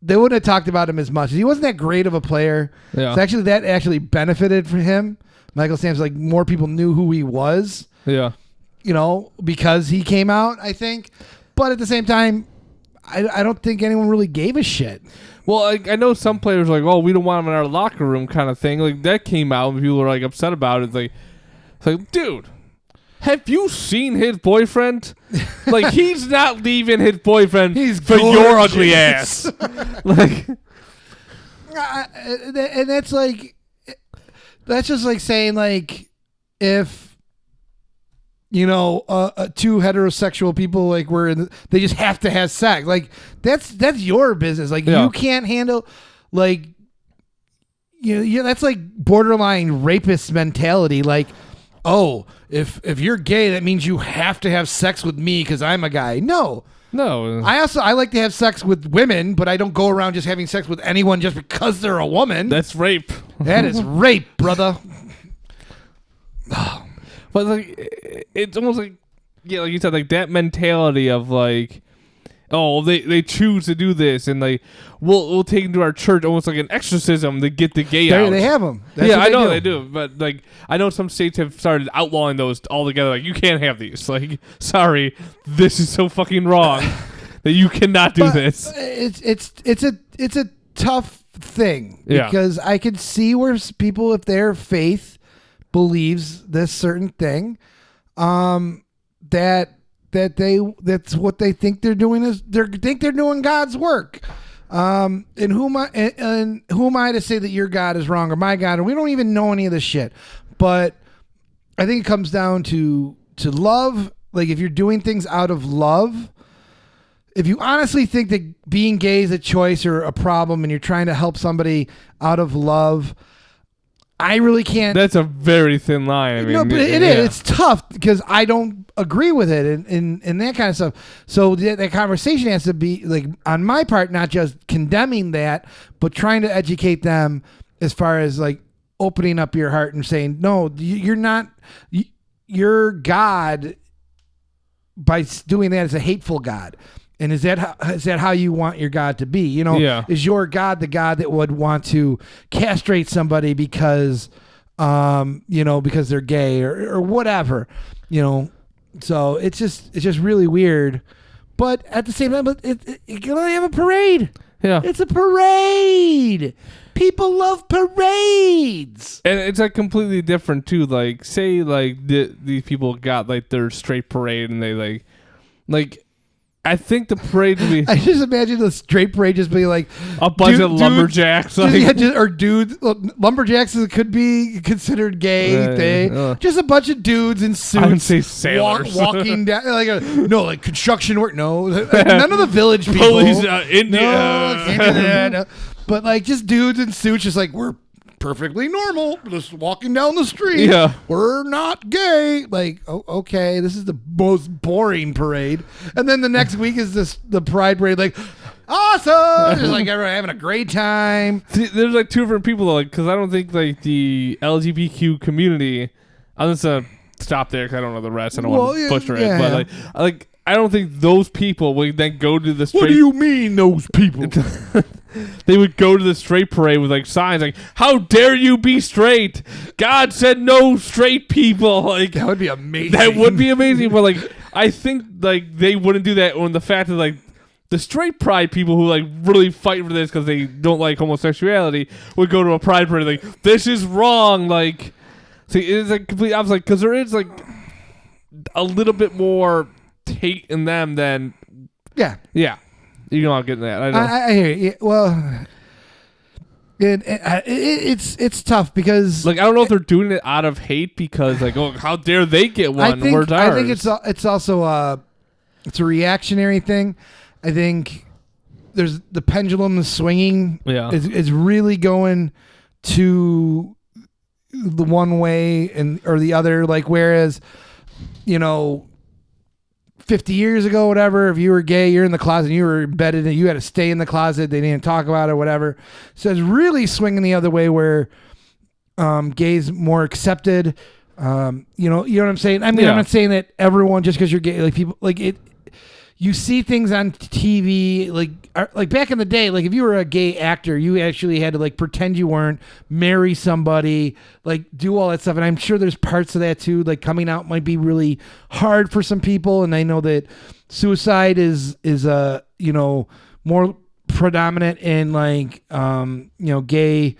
They wouldn't have talked about him as much. He wasn't that great of a player. Yeah. So actually, that actually benefited for him. Michael Sam's like more people knew who he was. Yeah. Because he came out, I think. But at the same time, I don't think anyone really gave a shit. Well, I know some players are like, we don't want him in our locker room kind of thing. Like, that came out and people were, like, upset about it. It's like, dude, have you seen his boyfriend? Like, he's not leaving his boyfriend for your ugly ass. Like, and that's like, that's just like saying, like, if... two heterosexual people like they just have to have sex. Like that's your business. Like you can't handle like that's like borderline rapist mentality. Like, if you're gay, that means you have to have sex with me because I'm a guy. No. I like to have sex with women, but I don't go around just having sex with anyone just because they're a woman. That's rape. That is rape, brother. But like, it's almost like, like you said, like that mentality of like, they choose to do this, and like we'll take them to our church almost like an exorcism to get the gay out. They have them. I know they do, but like I know some states have started outlawing those altogether. Like you can't have these. Like, sorry, this is so fucking wrong that you cannot do this. It's a tough thing because I could see where people, if their faith believes this certain thing, that's what they think they're doing they're doing God's work. And who am I to say that your God is wrong or my God? And we don't even know any of this shit. But I think it comes down to love. Like if you're doing things out of love, if you honestly think that being gay is a choice or a problem and you're trying to help somebody out of love, I really can't. That's a very thin line. I mean, No, but it is. It's tough because I don't agree with it and that kind of stuff. So that conversation has to be like on my part, not just condemning that, but trying to educate them as far as like opening up your heart and saying, no, you're not. Your God, by doing that, is a hateful God. And is that how you want your God to be? You know, is your God the God that would want to castrate somebody because, because they're gay or whatever, So it's just really weird. But at the same time, you're gonna have a parade. Yeah, it's a parade. People love parades, and it's like completely different too. Like, say like these people got like their straight parade, and they like. I think the parade would be. I just imagine the straight parade just being like a bunch of lumberjacks, or dudes. Lumberjacks could be considered gay. Just a bunch of dudes in suits. I would say sailors walking down like construction work. No, none of the village people. Police, India. No, can't do that. No. But like just dudes in suits, just like we're perfectly normal, just walking down the street. Yeah, we're not gay. Like, okay, this is the most boring parade. And then the next week is the pride parade. Like, awesome! Just like everyone having a great time. See, there's like two different people though, like because I don't think like the LGBTQ community. I'm just gonna stop there because I don't know the rest. I don't want to butcher it, but like I don't think those people would then go to the straight. What do you mean those people? They would go to the straight parade with like signs like "How dare you be straight? God said no straight people." Like that would be amazing. That would be amazing. But like I think like they wouldn't do that on the fact that like the straight pride people who like really fight for this because they don't like homosexuality would go to a pride parade like this is wrong. Like see, it's like complete opposite because there is like a little bit more hate in them than yeah. You know I'm getting that. I know. I hear you. Well, it's tough because like I don't know if they're doing it out of hate because like how dare they get one? I think it's also it's a reactionary thing. I think there's the pendulum is swinging. Yeah, is really going to the one way or the other. Like whereas 50 years ago, whatever, if you were gay, you're in the closet, and you were embedded, and you had to stay in the closet. They didn't talk about it, whatever. So it's really swinging the other way, where gays more accepted. You know what I'm saying? I mean, I'm not saying that everyone just because you're gay, like people, like it. You see things on TV, like back in the day, like if you were a gay actor, you actually had to like pretend you weren't, marry somebody, like do all that stuff. And I'm sure there's parts of that too. Like coming out might be really hard for some people. And I know that suicide is more predominant in like gay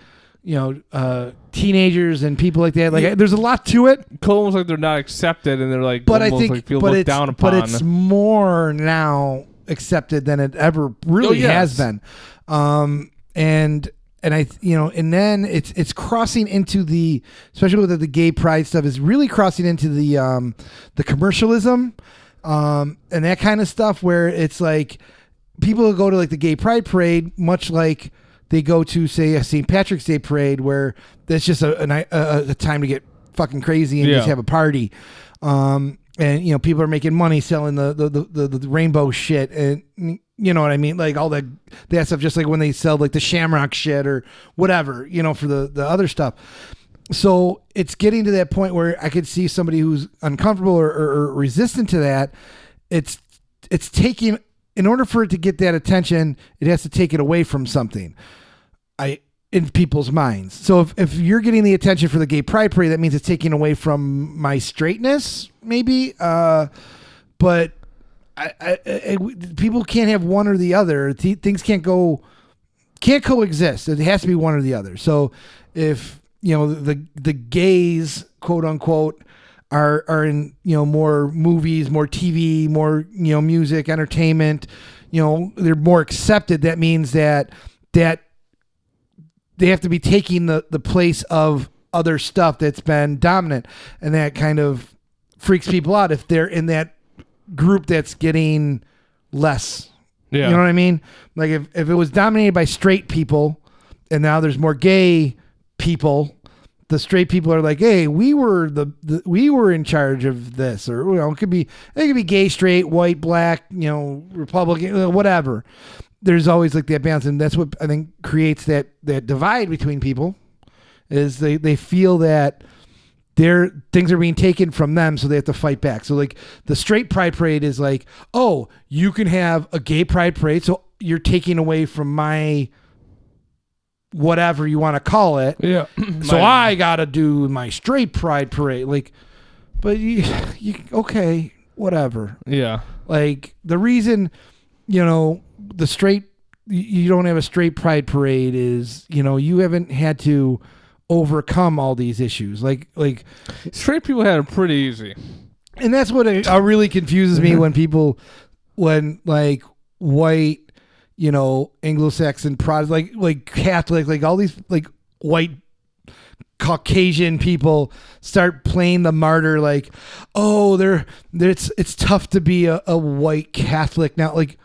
teenagers and people like that. Like there's a lot to it. Almost like they're not accepted and they're like but almost I think like feel looked down upon. But it's more now accepted than it ever really has been. And I and then it's crossing into the, especially with the gay pride stuff, is really crossing into the commercialism and that kind of stuff, where it's like people who go to like the gay pride parade, much like they go to, say, a St. Patrick's Day parade, where that's just a time to get fucking crazy and just have a party. And people are making money selling the rainbow shit, and you know what I mean, like all that stuff. Just like when they sell like the shamrock shit or whatever, for the other stuff. So it's getting to that point where I could see somebody who's uncomfortable or resistant to that. It's taking, in order for it to get that attention, it has to take it away from something. In people's minds. So if you're getting the attention for the gay pride parade, that means it's taking away from my straightness, maybe. But people can't have one or the other. Things can't coexist. It has to be one or the other. So if the gays, quote unquote, are in more movies, more TV, more music, entertainment, they're more accepted. That means that they have to be taking the place of other stuff that's been dominant, and that kind of freaks people out if they're in that group that's getting less. Yeah. You know what I mean? Like if it was dominated by straight people and now there's more gay people, the straight people are like, hey, we were we were in charge of this, or it could be gay, straight, white, black, Republican, whatever. There's always like that balance, and that's what I think creates that divide between people, is they feel that their things are being taken from them, so they have to fight back. So like the straight pride parade is like, oh, you can have a gay pride parade, so you're taking away from my whatever you want to call it. Yeah. So I gotta do my straight pride parade. Like, but you okay, whatever. Yeah. Like the reason, the straight, you don't have a straight pride parade is, you haven't had to overcome all these issues. Like Straight people had it pretty easy. And that's what really confuses me when like white, Anglo-Saxon Protestant, like Catholic, like all these like white Caucasian people start playing the martyr, like, oh, it's tough to be a white Catholic now. Like,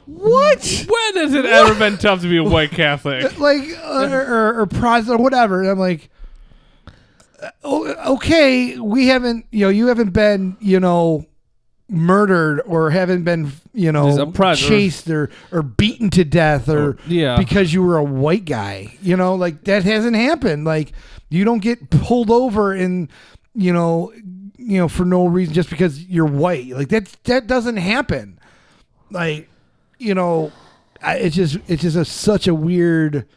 what? When has it ever been tough to be a white Catholic? Like, or Protestant or whatever. And I'm like, okay, we haven't, you haven't been, murdered or haven't been, chased or beaten to death or because you were a white guy, like that hasn't happened. Like you don't get pulled over and, for no reason just because you're white. Like that doesn't happen. Like, it's just such a weird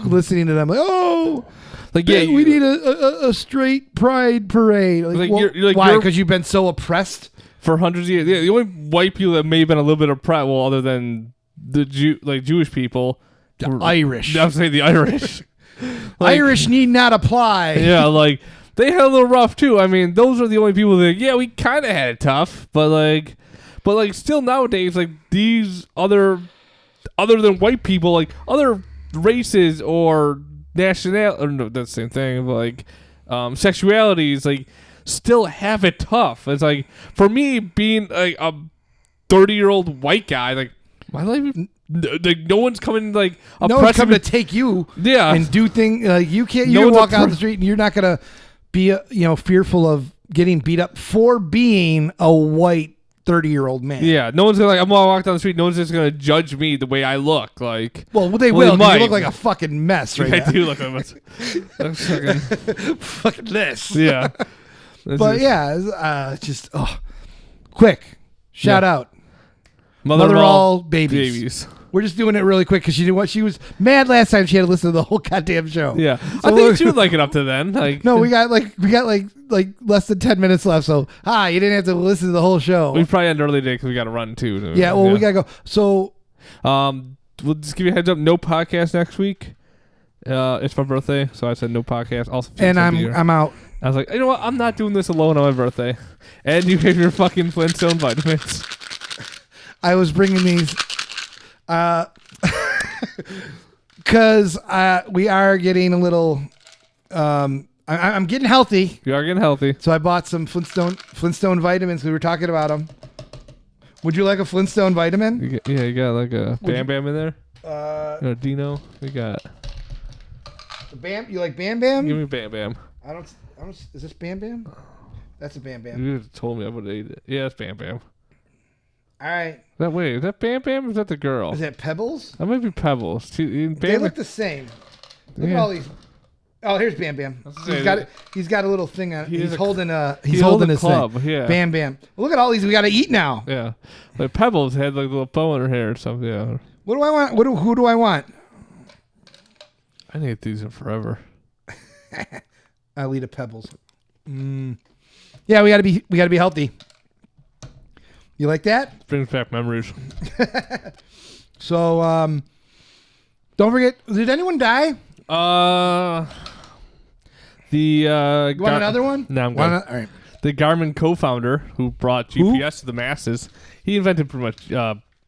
listening to them. Like, oh, like we need a straight pride parade. Like, well, why? Because you've been so oppressed for hundreds of years. Yeah, the only white people that may have been a little bit oppressed, well, other than the Jewish people, Irish. I would say the Irish. Irish need not apply. Yeah, like they had a little rough too. I mean, those are the only people that we kind of had it tough, but still nowadays, like these other than white people, like other races or nationality, or no, that's the same thing, but like sexualities, like still have it tough. It's like, for me, being like a 30-year-old white guy, like my life, like no one's coming, like no one's coming to take you, and do things like you can't. You can walk out the street and you're not gonna be fearful of getting beat up for being a white 30-year-old man. Yeah, no one's gonna I'm gonna walk down the street. No one's just gonna judge me the way I look. Like, well, they will. You look like a fucking mess right now. I do look like a mess. I'm fucking this. Yeah. But quick shout out, Mother all babies. We're just doing it really quick because she was mad last time. She had to listen to the whole goddamn show. Yeah, so I think she would like it up to then. Like, no, we got less than 10 minutes left. So you didn't have to listen to the whole show. We probably end early today because we got to run too. Yeah, well, we gotta go. So, we'll just give you a heads up. No podcast next week. It's my birthday, so I said no podcast. Also, and I'm out. I was like, you know what? I'm not doing this alone on my birthday. And you gave your fucking Flintstone vitamins. I was bringing these because we are getting a little. I'm getting healthy. You are getting healthy. So I bought some Flintstone vitamins. We were talking about them. Would you like a Flintstone vitamin? You got like a Bam Bam in there? Dino. We got. Bam? You like Bam Bam? Give me Bam Bam. I don't. Is this Bam Bam? That's a Bam Bam. You told me I would have ate it. Yeah, it's Bam Bam. All right. Is that Bam Bam or is that the girl? Is that Pebbles? That might be Pebbles. They look the same. Look at all these. Oh, here's Bam Bam. He's got a little thing on. He's holding his club. Thing. Yeah. Bam Bam. Look at all these we got to eat now. Yeah. Like Pebbles had like a little bow in her hair or something. Yeah. What do I want? Who do I want? I need these in forever. I'll eat a Pebbles. Yeah, we gotta be healthy. You like that? Brings back memories. So, don't forget. Did anyone die? You want another one? No, I'm good. All right. The Garmin co-founder who brought GPS to the masses. He invented pretty much.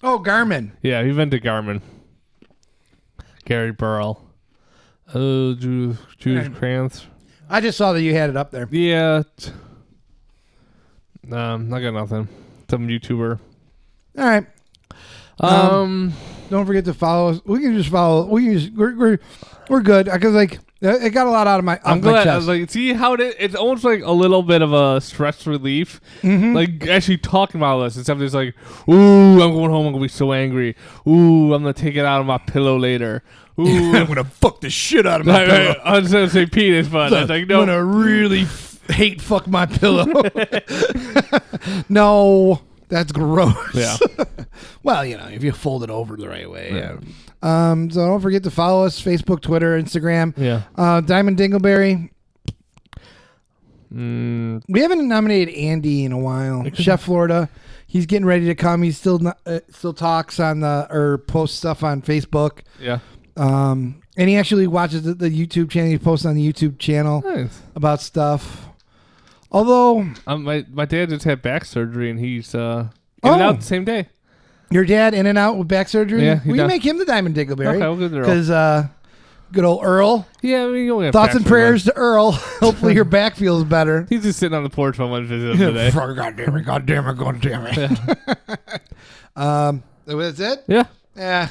Garmin. Yeah, he invented Garmin. Gary Burrell. Oh, Judas Krantz. I just saw that you had it up there. Yeah. I got nothing. Some YouTuber. All right. Don't forget to follow us. We can just follow. We're good because like it got a lot out of my. I'm off my glad. chest. Like, see how it's almost like a little bit of a stress relief. Mm-hmm. Like actually talking about this instead of just like, ooh, I'm going home. I'm gonna be so angry. Ooh, I'm gonna take it out of my pillow later. Ooh, I'm gonna fuck the shit out of my pillow. I was gonna say penis, but it's like no. I'm gonna really hate fuck my pillow. No, that's gross. Yeah. Well, if you fold it over the right way. Yeah. So don't forget to follow us: Facebook, Twitter, Instagram. Yeah. Diamond Dingleberry. We haven't nominated Andy in a while. Chef Florida. He's getting ready to come. He's still talks on or posts stuff on Facebook. Yeah. And he actually watches the YouTube channel. He posts on the YouTube channel about stuff. Although my dad just had back surgery and he's in and out the same day. Your dad in and out with back surgery? Yeah, we can make him the Diamond Dingleberry. Okay, we'll go to Earl. Because good old Earl. Yeah, we only have Thoughts back and surgery. prayers to Earl. Hopefully your back feels better. He's just sitting on the porch while I went to visit him today. God damn it. That's it? Yeah. Yeah,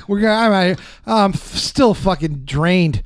I'm still fucking drained.